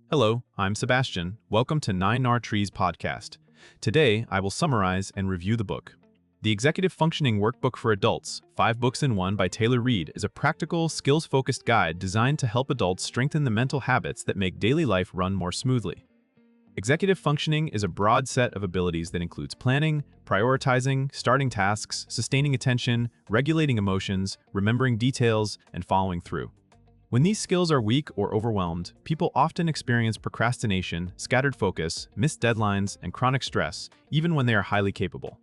Hello, I'm Sebastian. Welcome to 9R Trees podcast. Today, I will summarize and review the book. The Executive Functioning Workbook for Adults, 5 Books in 1 by Taylor Reed, is a practical, skills-focused guide designed to help adults strengthen the mental habits that make daily life run more smoothly. Executive functioning is a broad set of abilities that includes planning, prioritizing, starting tasks, sustaining attention, regulating emotions, remembering details, and following through. When these skills are weak or overwhelmed, people often experience procrastination, scattered focus, missed deadlines, and chronic stress, even when they are highly capable.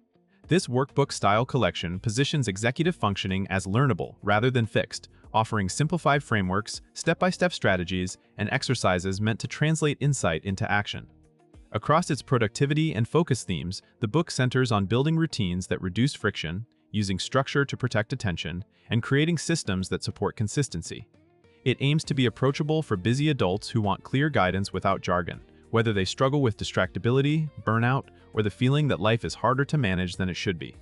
This workbook-style collection positions executive functioning as learnable rather than fixed, offering simplified frameworks, step-by-step strategies, and exercises meant to translate insight into action. Across its productivity and focus themes, the book centers on building routines that reduce friction, using structure to protect attention, and creating systems that support consistency. It aims to be approachable for busy adults who want clear guidance without jargon, whether they struggle with distractibility, burnout, or the feeling that life is harder to manage than it should be.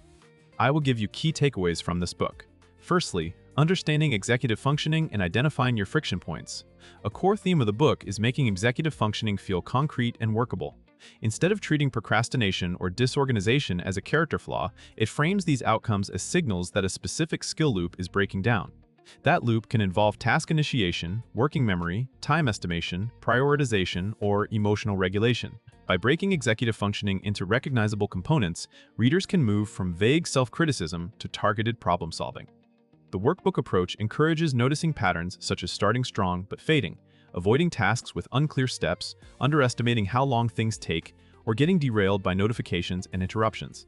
I will give you key takeaways from this book. Firstly, understanding executive functioning and identifying your friction points. A core theme of the book is making executive functioning feel concrete and workable. Instead of treating procrastination or disorganization as a character flaw, it frames these outcomes as signals that a specific skill loop is breaking down. That loop can involve task initiation, working memory, time estimation, prioritization, or emotional regulation. By breaking executive functioning into recognizable components, readers can move from vague self-criticism to targeted problem-solving. The workbook approach encourages noticing patterns such as starting strong but fading, avoiding tasks with unclear steps, underestimating how long things take, or getting derailed by notifications and interruptions.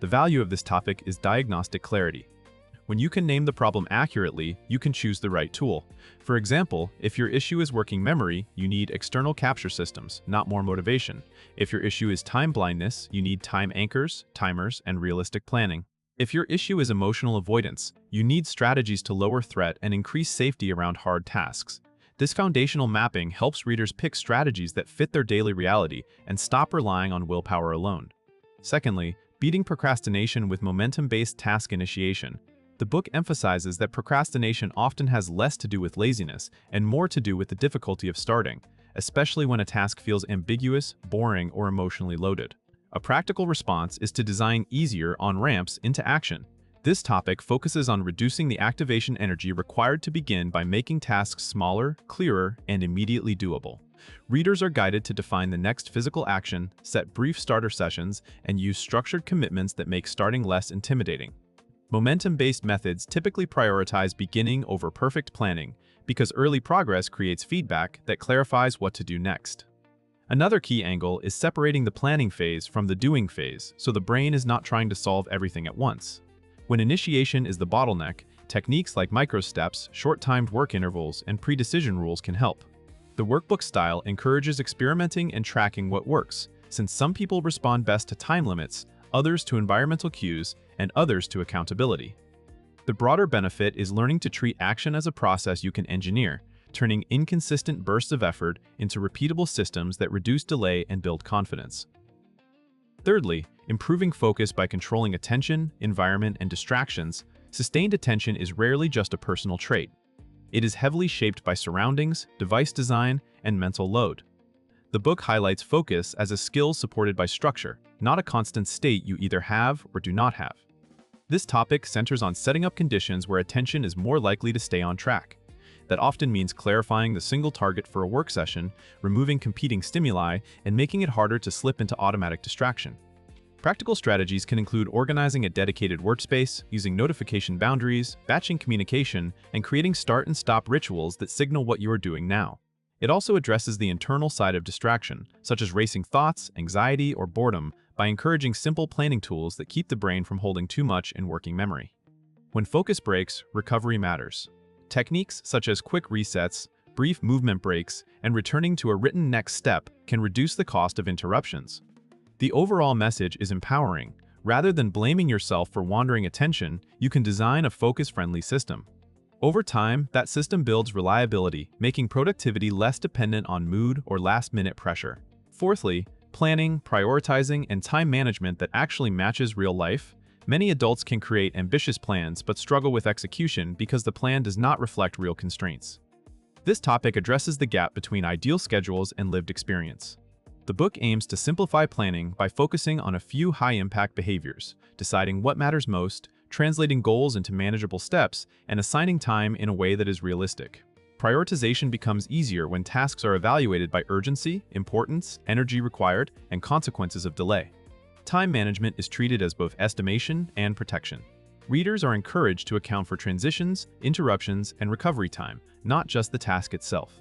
The value of this topic is diagnostic clarity. When you can name the problem accurately, you can choose the right tool. For example, if your issue is working memory, you need external capture systems, not more motivation. If your issue is time blindness, you need time anchors, timers, and realistic planning. If your issue is emotional avoidance, you need strategies to lower threat and increase safety around hard tasks. This foundational mapping helps readers pick strategies that fit their daily reality and stop relying on willpower alone. Secondly, beating procrastination with momentum-based task initiation. The book emphasizes that procrastination often has less to do with laziness and more to do with the difficulty of starting, especially when a task feels ambiguous, boring, or emotionally loaded. A practical response is to design easier on-ramps into action. This topic focuses on reducing the activation energy required to begin by making tasks smaller, clearer, and immediately doable. Readers are guided to define the next physical action, set brief starter sessions, and use structured commitments that make starting less intimidating. Momentum-based methods typically prioritize beginning over perfect planning because early progress creates feedback that clarifies what to do next. Another key angle is separating the planning phase from the doing phase so the brain is not trying to solve everything at once. When initiation is the bottleneck, techniques like micro-steps, short-timed work intervals, and pre-decision rules can help. The workbook style encourages experimenting and tracking what works, since some people respond best to time limits, others to environmental cues, and others to accountability. The broader benefit is learning to treat action as a process you can engineer, turning inconsistent bursts of effort into repeatable systems that reduce delay and build confidence. Thirdly, improving focus by controlling attention, environment, and distractions. Sustained attention is rarely just a personal trait. It is heavily shaped by surroundings, device design, and mental load. The book highlights focus as a skill supported by structure, not a constant state you either have or do not have. This topic centers on setting up conditions where attention is more likely to stay on track. That often means clarifying the single target for a work session, removing competing stimuli, and making it harder to slip into automatic distraction. Practical strategies can include organizing a dedicated workspace, using notification boundaries, batching communication, and creating start and stop rituals that signal what you are doing now. It also addresses the internal side of distraction, such as racing thoughts, anxiety, or boredom, by encouraging simple planning tools that keep the brain from holding too much in working memory. When focus breaks, recovery matters. Techniques such as quick resets, brief movement breaks, and returning to a written next step can reduce the cost of interruptions. The overall message is empowering. Rather than blaming yourself for wandering attention, you can design a focus-friendly system. Over time, that system builds reliability, making productivity less dependent on mood or last-minute pressure. Fourthly, planning, prioritizing, and time management that actually matches real life. Many adults can create ambitious plans but struggle with execution because the plan does not reflect real constraints. This topic addresses the gap between ideal schedules and lived experience. The book aims to simplify planning by focusing on a few high-impact behaviors, deciding what matters most, translating goals into manageable steps, and assigning time in a way that is realistic. Prioritization becomes easier when tasks are evaluated by urgency, importance, energy required, and consequences of delay. Time management is treated as both estimation and protection. Readers are encouraged to account for transitions, interruptions, and recovery time, not just the task itself.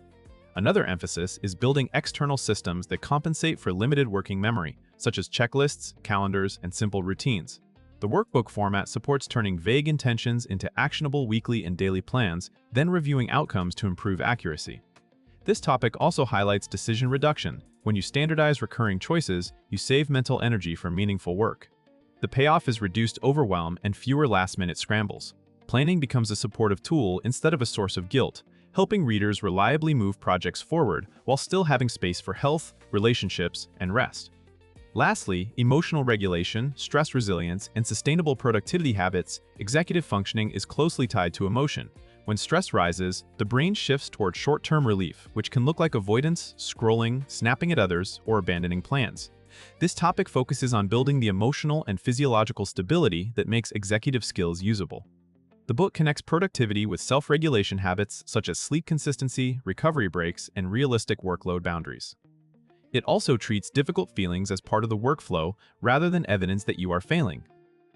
Another emphasis is building external systems that compensate for limited working memory, such as checklists, calendars, and simple routines. The workbook format supports turning vague intentions into actionable weekly and daily plans, then reviewing outcomes to improve accuracy. This topic also highlights decision reduction. When you standardize recurring choices, you save mental energy for meaningful work. The payoff is reduced overwhelm and fewer last-minute scrambles. Planning becomes a supportive tool instead of a source of guilt, helping readers reliably move projects forward while still having space for health, relationships, and rest. Lastly, emotional regulation, stress resilience, and sustainable productivity habits. Executive functioning is closely tied to emotion. When stress rises, the brain shifts toward short-term relief, which can look like avoidance, scrolling, snapping at others, or abandoning plans. This topic focuses on building the emotional and physiological stability that makes executive skills usable. The book connects productivity with self-regulation habits such as sleep consistency, recovery breaks, and realistic workload boundaries. It also treats difficult feelings as part of the workflow rather than evidence that you are failing.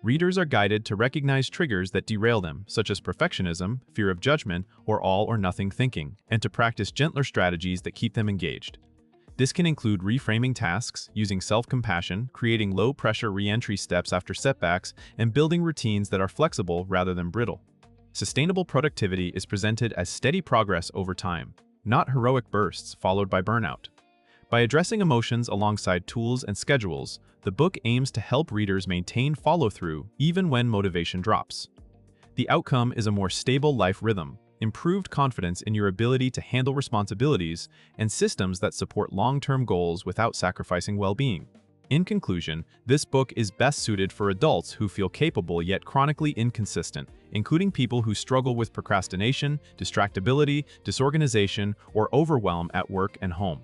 Readers are guided to recognize triggers that derail them, such as perfectionism, fear of judgment, or all-or-nothing thinking, and to practice gentler strategies that keep them engaged. This can include reframing tasks, using self-compassion, creating low-pressure re-entry steps after setbacks, and building routines that are flexible rather than brittle. Sustainable productivity is presented as steady progress over time, not heroic bursts followed by burnout. By addressing emotions alongside tools and schedules, the book aims to help readers maintain follow-through even when motivation drops. The outcome is a more stable life rhythm, improved confidence in your ability to handle responsibilities, and systems that support long-term goals without sacrificing well-being. In conclusion, this book is best suited for adults who feel capable yet chronically inconsistent, including people who struggle with procrastination, distractibility, disorganization, or overwhelm at work and home.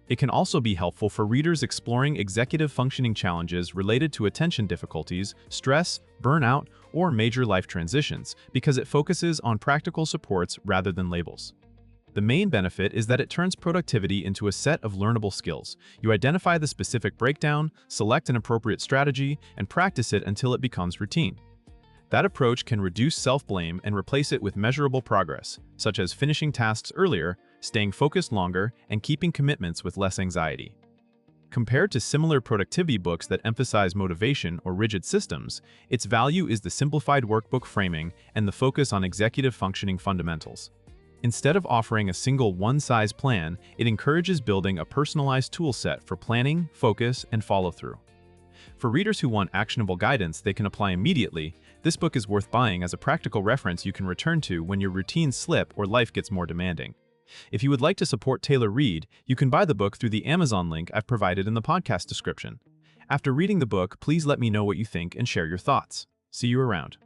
It can also be helpful for readers exploring executive functioning challenges related to attention difficulties, stress, burnout, or major life transitions because it focuses on practical supports rather than labels. The main benefit is that it turns productivity into a set of learnable skills. You identify the specific breakdown, select an appropriate strategy, and practice it until it becomes routine. That approach can reduce self-blame and replace it with measurable progress, such as finishing tasks earlier, staying focused longer, and keeping commitments with less anxiety. Compared to similar productivity books that emphasize motivation or rigid systems, its value is the simplified workbook framing and the focus on executive functioning fundamentals. Instead of offering a single one-size plan, it encourages building a personalized toolset for planning, focus, and follow-through. For readers who want actionable guidance they can apply immediately, this book is worth buying as a practical reference you can return to when your routines slip or life gets more demanding. If you would like to support Taylor Reid, you can buy the book through the Amazon link I've provided in the podcast description. After reading the book, please let me know what you think and share your thoughts. See you around.